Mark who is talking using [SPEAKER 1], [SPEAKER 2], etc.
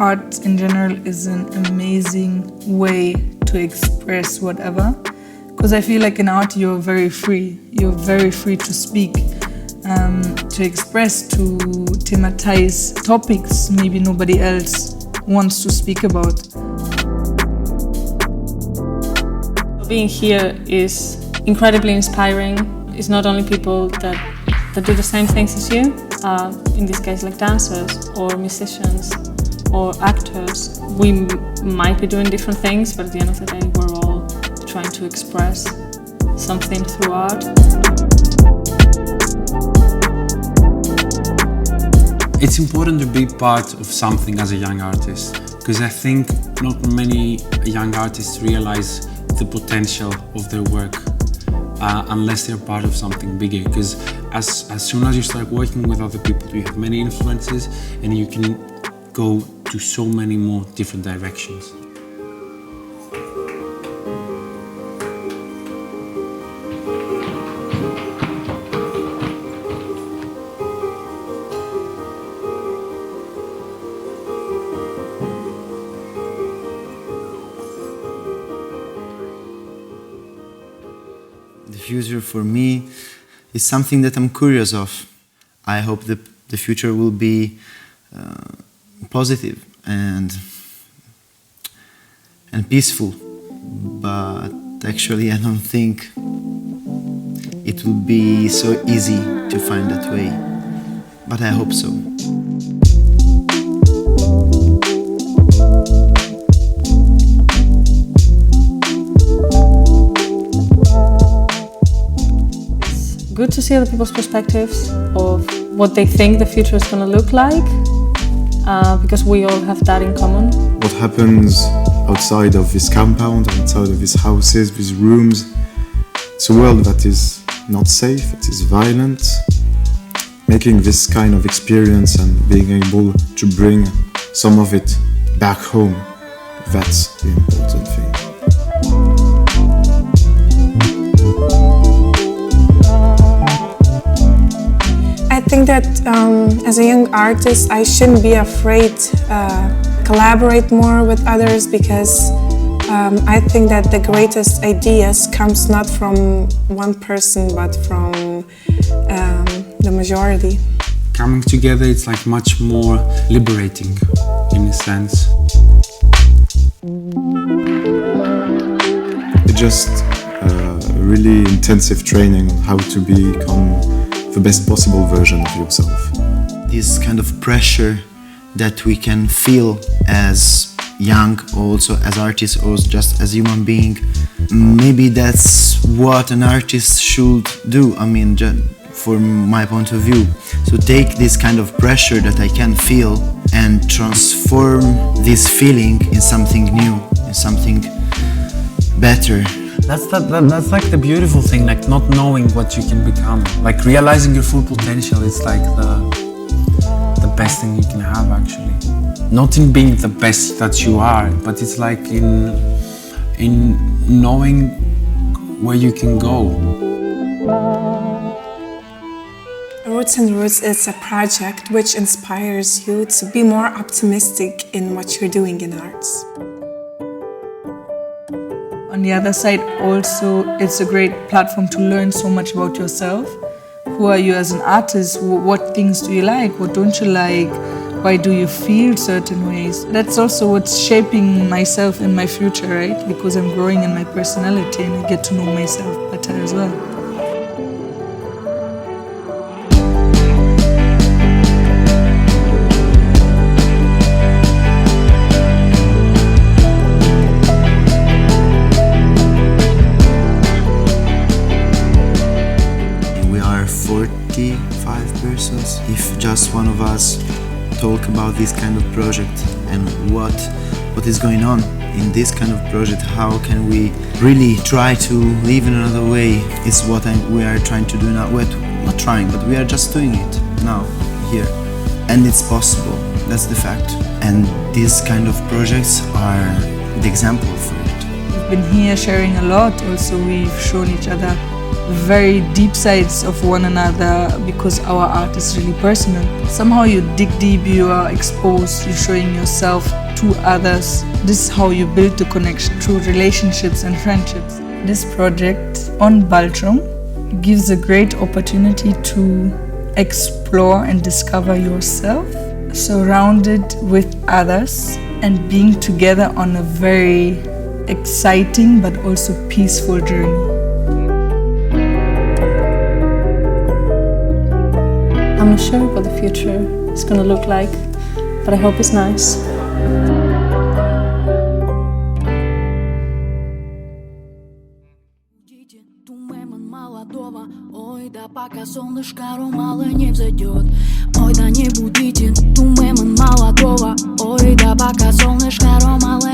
[SPEAKER 1] art in general is an amazing way to express whatever. Because I feel like in art you're very free. You're very free to speak, to express, to thematize topics maybe nobody else wants to speak about.
[SPEAKER 2] Being here is incredibly inspiring. It's not only people that do the same things as you, in this case like dancers or musicians or actors. We might be doing different things, but at the end of the day we're all trying to express something through art.
[SPEAKER 3] It's important to be part of something as a young artist, because I think not many young artists realize the potential of their work unless they're part of something bigger, because as soon as you start working with other people you have many influences and you can go to so many more different directions.
[SPEAKER 4] The future for me is something that I'm curious of. I hope the future will be positive and peaceful, but actually I don't think it will be so easy to find that way, but I hope so.
[SPEAKER 2] Good to see other people's perspectives of what they think the future is going to look like, because we all have that in common.
[SPEAKER 5] What happens outside of this compound, outside of these houses, these rooms, it's a world that is not safe, it is violent. Making this kind of experience and being able to bring some of it back home, that's the important thing.
[SPEAKER 6] I think that as a young artist, I shouldn't be afraid collaborate more with others, because I think that the greatest ideas comes not from one person but from the majority.
[SPEAKER 3] Coming together, it's like much more liberating in a sense.
[SPEAKER 5] It's just really intensive training on how to become the best possible version of yourself.
[SPEAKER 4] This kind of pressure that we can feel as young, also as artists, or just as human being, maybe that's what an artist should do. I mean, from my point of view. So take this kind of pressure that I can feel and transform this feeling in something new, in something better.
[SPEAKER 3] That's like the beautiful thing, like not knowing what you can become. Like realizing your full potential is like the best thing you can have, actually. Not in being the best that you are, but it's like in knowing where you can go.
[SPEAKER 6] Roots and Roots is a project which inspires you to be more optimistic in what you're doing in arts.
[SPEAKER 1] On the other side, also, it's a great platform to learn so much about yourself. Who are you as an artist? What things do you like? What don't you like? Why do you feel certain ways? That's also what's shaping myself in my future, right? Because I'm growing in my personality and I get to know myself better as well.
[SPEAKER 4] We are 45 persons. If just one of us talk about this kind of project and what is going on in this kind of project, how can we really try to live in another way, is what we are trying to do now. We're not trying, but we are just doing it now, here. And it's possible, that's the fact. And these kind of projects are the example for it.
[SPEAKER 1] We've been here sharing a lot, also we've shown each other very deep sides of one another because our art is really personal. Somehow you dig deep, you are exposed, you're showing yourself to others. This is how you build the connection through relationships and friendships. This project on Baltrum gives a great opportunity to explore and discover yourself, surrounded with others and being together on a very exciting but also peaceful journey.
[SPEAKER 2] I'm not sure what the future is going to look like, but I hope it's nice.
[SPEAKER 7] Ой, да пока солнышко мало не взойдет. Ой, да не будите туман молодого. Ой, да пока солнышко мало